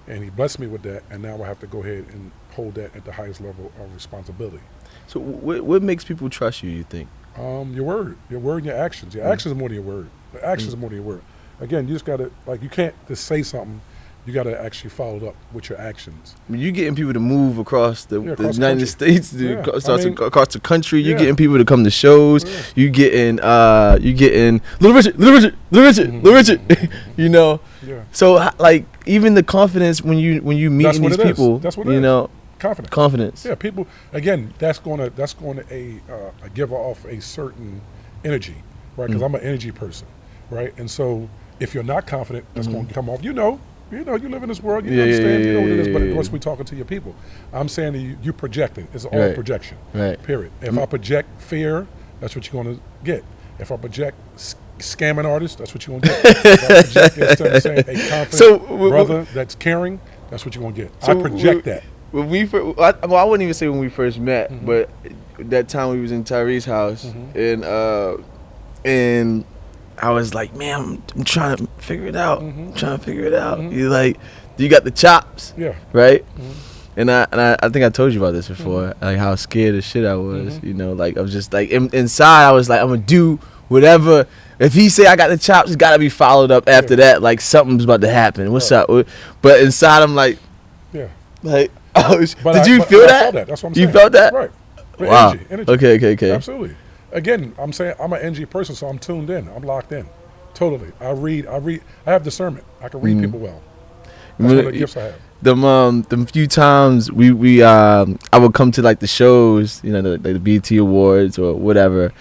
and He blessed me with that. And now I have to go ahead and hold that at the highest level of responsibility. So, what makes people trust you? You think? Your word, and your actions. Your actions are more than your word. The actions are more than your word. Again, you just gotta, like, you can't just say something. You got to actually follow it up with your actions. I mean, you're getting people to move across the United States, across the country. You're getting people to come to shows. You getting Little Richard. You know. Yeah. So, like, even the confidence when you meet these people. That's what it is. You know. Confidence. Yeah. People. Again, that's going to give off a certain energy, right? Because I'm an energy person, right? And so if you're not confident, that's going to come off. You know. You know, you live in this world. You understand. You know what it is. But of course, we're talking to your people. I'm saying to you, you projecting. It's all projection. Right. Period. If I project fear, that's what you're going to get. If I project scamming artists, that's what you're going to get. If I project, instead of saying a confident brother that's caring, that's what you're going to get. So I project that. When we first, well, I wouldn't even say when we first met, but that time we was in Tyree's house, and I was like, man, I'm trying to figure it out. I'm trying to figure it out. You're like, you got the chops, right? And I think I told you about this before, like how scared as shit I was. You know, like I was just like inside, I was like, I'm gonna do whatever. If he say I got the chops, it's gotta be followed up after that. Like something's about to happen. What's up? But inside, I'm like, like, did you feel that? I felt that? That's what I'm saying. You felt that? Right. Wow. Energy. Okay. Absolutely. Again, I'm saying I'm an energy person, so I'm tuned in. I'm locked in. Totally. I read. I have discernment. I can read people well. That's one of the gifts I have. Them few times I would come to like the shows, you know, like the BET Awards or whatever,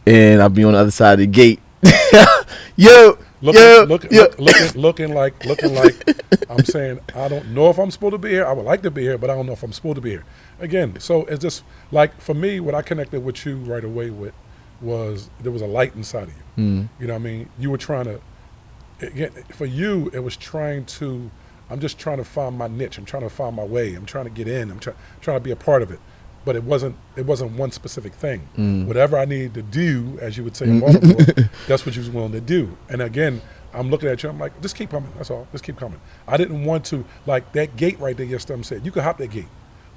and I'd be on the other side of the gate. Looking like I'm saying I don't know if I'm supposed to be here. I would like to be here, but I don't know if I'm supposed to be here. Again, so it's just like for me, what I connected with you right away with was there was a light inside of you. You know what I mean? You were trying to, again, for you, it was trying to, I'm just trying to find my niche. I'm trying to find my way. I'm trying to get in. I'm trying to be a part of it. But it wasn't one specific thing. Whatever I needed to do, as you would say in Baltimore, that's what you was willing to do. And again, I'm looking at you, I'm like, just keep coming, that's all, just keep coming. I didn't want to, like that gate right there, your stomach said, you could hop that gate.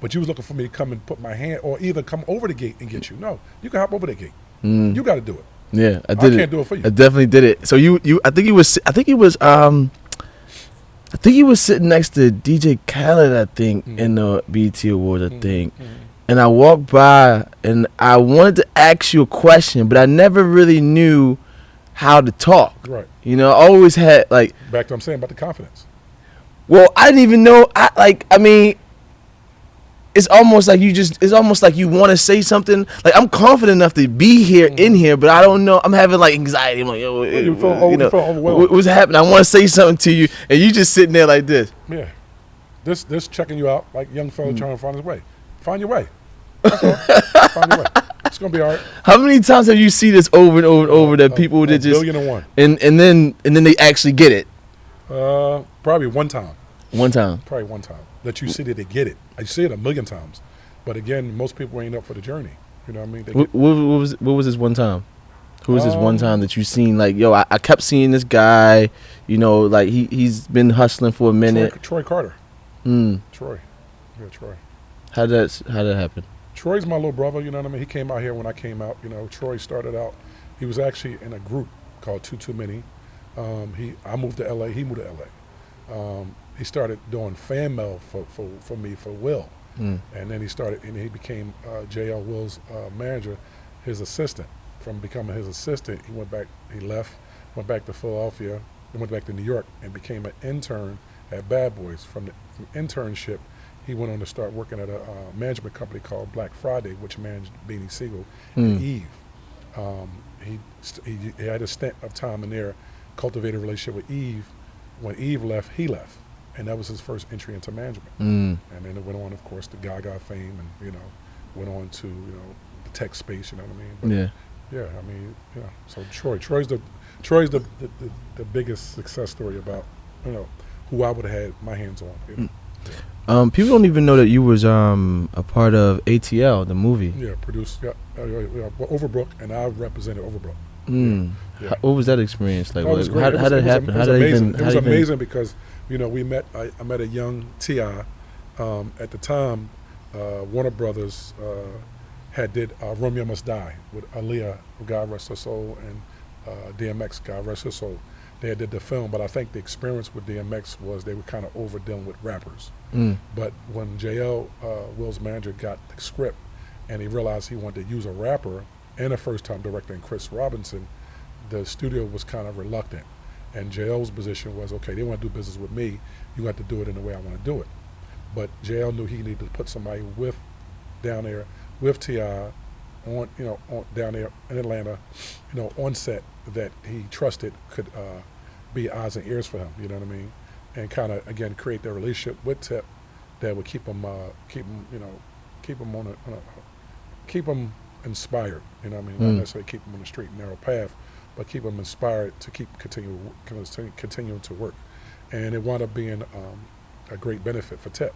But you was looking for me to come and put my hand, or either come over the gate and get you. No, you can hop over the gate. You got to do it. Yeah, I did it. I can't do it for you. I definitely did it. So I think he was sitting next to DJ Khaled, I think, in the BET Awards, I think. And I walked by, and I wanted to ask you a question, but I never really knew how to talk. Right. You know, I always had, like... Back to what I'm saying about the confidence. Well, I didn't even know, it's almost like you want to say something. Like, I'm confident enough to be here, in here, but I don't know. I'm having, like, anxiety. I'm like, yo, you feel overwhelmed. What's happening? I want to say something to you, and you just sitting there like this. Yeah. This checking you out, like young fella trying to find his way. Find your way. That's all. Find your way. It's gonna be all right. How many times have you seen this over and over and over that people that just 1,000,000,001, and then they actually get it? Probably one time. Probably one time that you see that they get it. I see it 1,000,000 times, but again, most people ain't up for the journey. You know what I mean? What was this one time? Who was this one time that you seen? Like, yo, I kept seeing this guy. You know, like he's been hustling for a minute. Troy Carter. Troy. Yeah, Troy. How did that happen? Troy's my little brother, you know what I mean? He came out here when I came out. You know, Troy started out, he was actually in a group called Too Many. I moved to LA, he moved to LA. He started doing fan mail for me, for Will. And then he became J.L. Will's manager, his assistant. From becoming his assistant, he left, went back to Philadelphia, then went back to New York and became an intern at Bad Boys. From internship, he went on to start working at a management company called Black Friday, which managed Beanie Siegel and Eve. He had a stint of time in there, cultivated a relationship with Eve. When Eve left, he left. And that was his first entry into management. And then it went on, of course, to Gaga fame and, you know, went on to, you know, the tech space, you know what I mean? But yeah, I mean, yeah. So Troy's the biggest success story about, you know, who I would have had my hands on, you know? People don't even know that you was a part of ATL, the movie. Yeah, produced. Overbrook, and I represented Overbrook. What was that experience like? That was great. How did it happen? It was amazing. It was amazing because, you know, I met a young T.I. At the time, Warner Brothers had did Romeo Must Die with Aaliyah, God rest her soul, and DMX, God rest his soul. They did the film, but I think the experience with DMX was they were kind of overdealing with rappers. But when JL, Will's manager, got the script and he realized he wanted to use a rapper and a first-time director in Chris Robinson, the studio was kind of reluctant. And JL's position was, okay, they want to do business with me, you have to do it in the way I want to do it. But JL knew he needed to put somebody down there with T.I. down there in Atlanta, you know, on set that he trusted could be eyes and ears for him, you know what I mean? and kind of again create that relationship with Tip that would keep them keep them keep them inspired. You know what I mean? Not necessarily keep them on the straight and narrow path, but keep them inspired to keep continuing to work. And it wound up being a great benefit for Tip.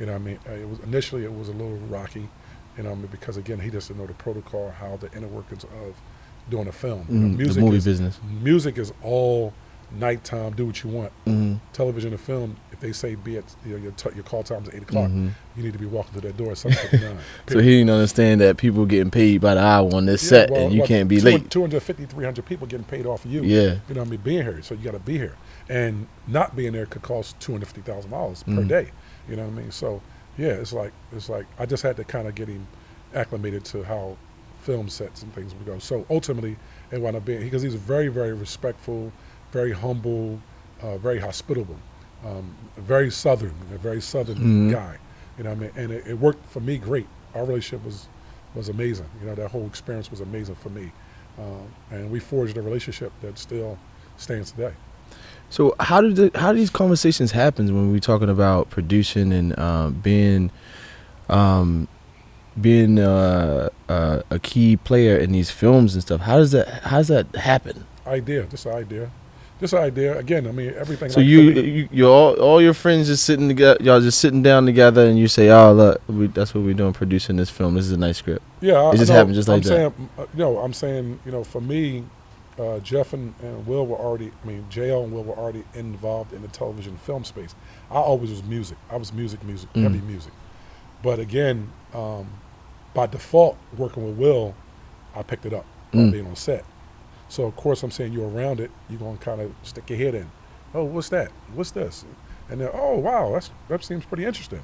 You know what I mean? Initially it was a little rocky, you know what I mean, because again he doesn't know the protocol, how the inner workings of doing a film. The movie business. Music is all nighttime, do what you want. Television and film, if they say be at your call time's at 8 o'clock, you need to be walking to that door at 7:59. So he didn't understand that people getting paid by the hour on this set, and you can't be late. 250, 300 people getting paid off of you. Yeah. You know what I mean? Being here, so you got to be here, and not being there could cost $250,000 per day. You know what I mean? So yeah, it's like I just had to kind of get him acclimated to how film sets and things would go. So ultimately, it wound up being, because he's very, very respectful, very humble, very hospitable, a very southern guy. You know what I mean? And it worked for me great. Our relationship was amazing. You know, that whole experience was amazing for me. And we forged a relationship that still stands today. So how do these conversations happen when we're talking about producing and being a key player in these films and stuff? How does that happen? This idea. Again, I mean, everything. So you're all your friends just sitting together. Y'all just sitting down together, and you say, "Oh, look, that's what we're doing, producing this film. This is a nice script." Yeah, it just happened just like that. I'm saying, for me, Jeff and Will were already. I mean, JL and Will were already involved in the television film space. I always was music. I was music, heavy music. But again, by default, working with Will, I picked it up by being on set. So of course I'm saying you're around it, you're gonna kind of stick your head in. Oh, what's that? What's this? And then, oh wow, that seems pretty interesting.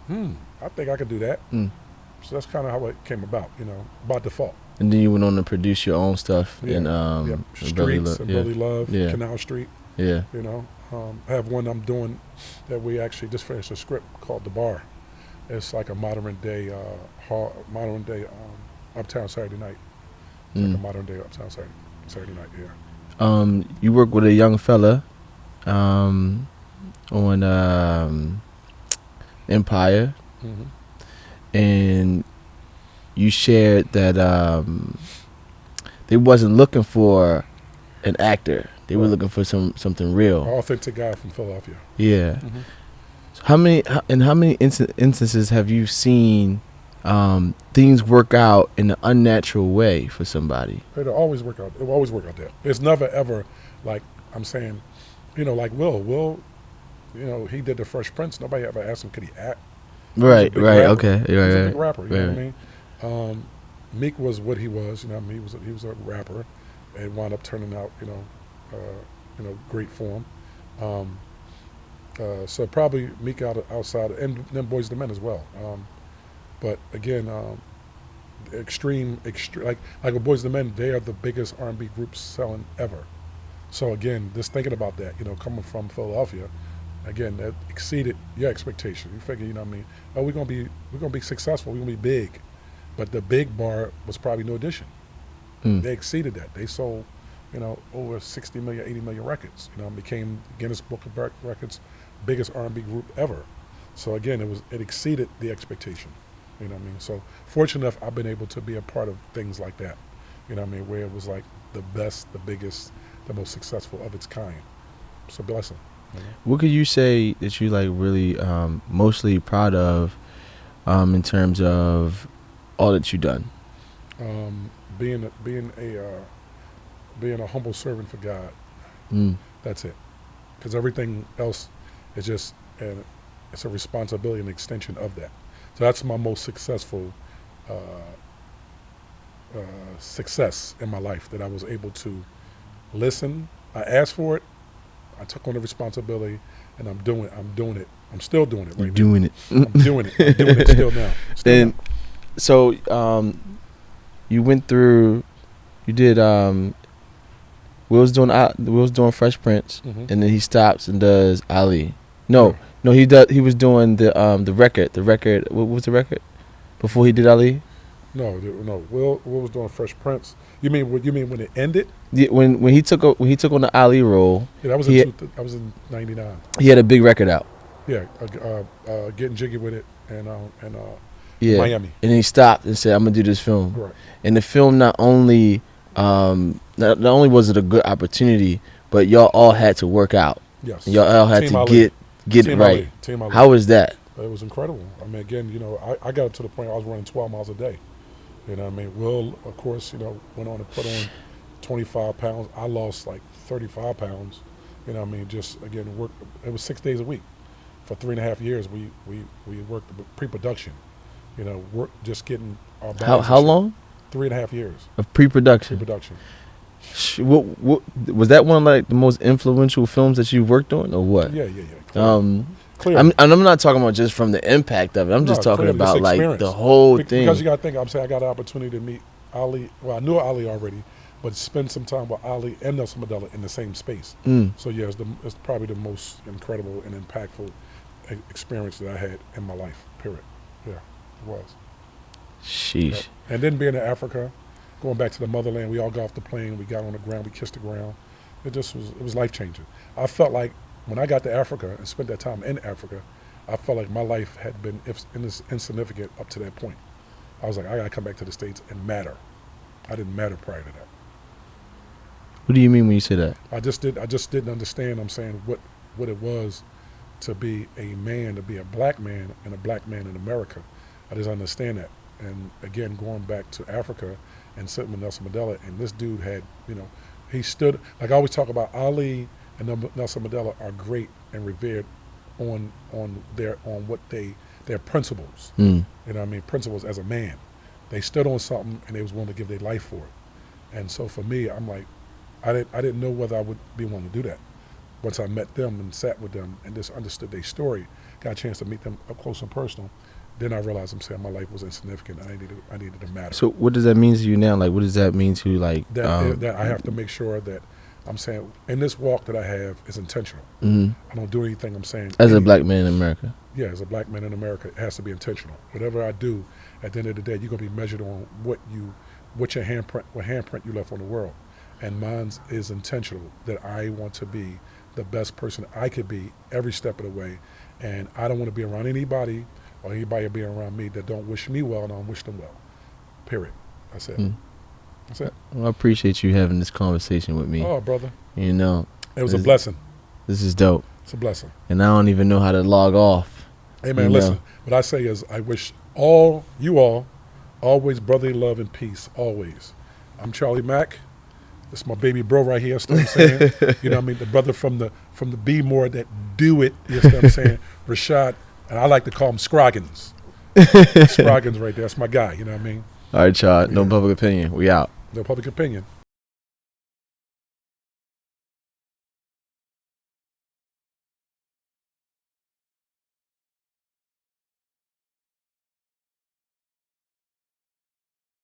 I think I could do that. So that's kind of how it came about, by default. And then you went on to produce your own stuff in Streets and Brotherly Love, Canal Street. Yeah. I have one I'm doing that we actually just finished a script called The Bar. It's like a modern day Uptown Saturday Night. It's like a modern day Uptown Saturday Night, yeah. You work with a young fella on Empire, and you shared that they wasn't looking for an actor; they were looking for something real. Authentic guy from Philadelphia. Yeah. So how many instances have you seen things work out in an unnatural way for somebody? It'll always work out. It will always work out there. It's never ever like I'm saying, like Will. Will, he did the Fresh Prince. Nobody ever asked him could he act. Right. Okay. He's a big rapper. You know what I mean? Meek was what he was. You know what I mean? He was a rapper, and wound up turning out great for him. So probably Meek outside, and then Boys II Men as well. But again, extreme, like with Boys II Men, they are the biggest R&B group selling ever. So again, just thinking about that, coming from Philadelphia, again, that exceeded your expectation. You figure, oh, we're gonna be successful, we're gonna be big, but the big bar was probably No Audition. They exceeded that. They sold, over 60 million, 80 million records. Became Guinness Book of Records biggest R&B group ever. So again, it exceeded the expectation. You know what I mean? So fortunate enough, I've been able to be a part of things like that. You know what I mean? Where it was like the best, the biggest, the most successful of its kind. It's a blessing. What could you say that you like really mostly proud of in terms of all that you've done? Being a humble servant for God. That's it. Because everything else is just it's a responsibility and extension of that. So that's my most successful success in my life, that I was able to listen. I asked for it. I took on the responsibility, and I'm doing it. I'm still doing it right now. I'm doing it still now. So you went through. You did. Will's doing Fresh Prince, and then he stops and does Ali. No, he was doing the record. The record. What was the record before he did Ali? No. Will was doing Fresh Prince. You mean when it ended? Yeah, when he took on the Ali role. Yeah, that was in '99. He had a big record out. Yeah, Getting Jiggy with It and Yeah, Miami. And he stopped and said, "I'm gonna do this film." Right. And the film not only was it a good opportunity, but y'all all had to work out. Yes. Y'all all had Team to Ali. get Team it right. Ali. Team Ali. How was that? It was incredible. I mean, again, I got up to the point I was running 12 miles a day. You know what I mean? Will, of course, went on to put on 25 pounds. I lost like 35 pounds. You know what I mean? Just, again, work. It was 6 days a week. For 3.5 years, we worked pre-production. Work just getting our bodies. How long? 3.5 years. Of pre-production. Pre-production. What was that one of like the most influential films that you've worked on, or what? Yeah. Clearly. I'm not talking about just from the impact of it. I'm just talking about like the whole thing. Because you got to think, I'm saying I got an opportunity to meet Ali. Well, I knew Ali already, but spend some time with Ali and Nelson Mandela in the same space. So yeah, it's probably the most incredible and impactful experience that I had in my life. Period. Yeah, it was. Sheesh. Yep. And then being in Africa, going back to the motherland, we all got off the plane, we got on the ground, we kissed the ground. It was life changing. I felt like when I got to Africa and spent that time in Africa, I felt like my life had been insignificant up to that point. I was like, I gotta come back to the States and matter. I didn't matter prior to that. What do you mean when you say that? I just didn't understand. I'm saying what it was to be a man, to be a black man and a black man in America. I just understand that. And again, going back to Africa and sitting with Nelson Mandela, and this dude had, he stood, like I always talk about, Ali and Nelson Mandela are great and revered on their principles. You know what I mean? Principles as a man. They stood on something and they was willing to give their life for it. And so for me, I'm like, I didn't know whether I would be willing to do that. Once I met them and sat with them and just understood their story, got a chance to meet them up close and personal, then I realized my life was insignificant. I needed to matter. So what does that mean to you now? Like, what does that mean to you? Like that I have to make sure that I'm saying in this walk that I have is intentional. I don't do anything I'm saying as a black man in America. Yeah, as a black man in America, it has to be intentional. Whatever I do, at the end of the day, you're gonna be measured on what handprint you left on the world. And mine is intentional, that I want to be the best person I could be every step of the way. And I don't want to be around anybody or anybody being around me that don't wish me well and I don't wish them well. Period. That's it. That's it. Well, I appreciate you having this conversation with me. Oh, brother. It was a blessing. This is dope. It's a blessing. And I don't even know how to log off. Hey, man, listen. What I say is I wish you all always brotherly love and peace, always. I'm Charlie Mack. This is my baby bro right here, you know what I'm saying? You know what I mean? The brother from the B more that do it, you know what I'm saying? Rashad, and I like to call him Scroggins. Scroggins right there, that's my guy, you know what I mean? All right, Chad, no public opinion. We out. No public opinion.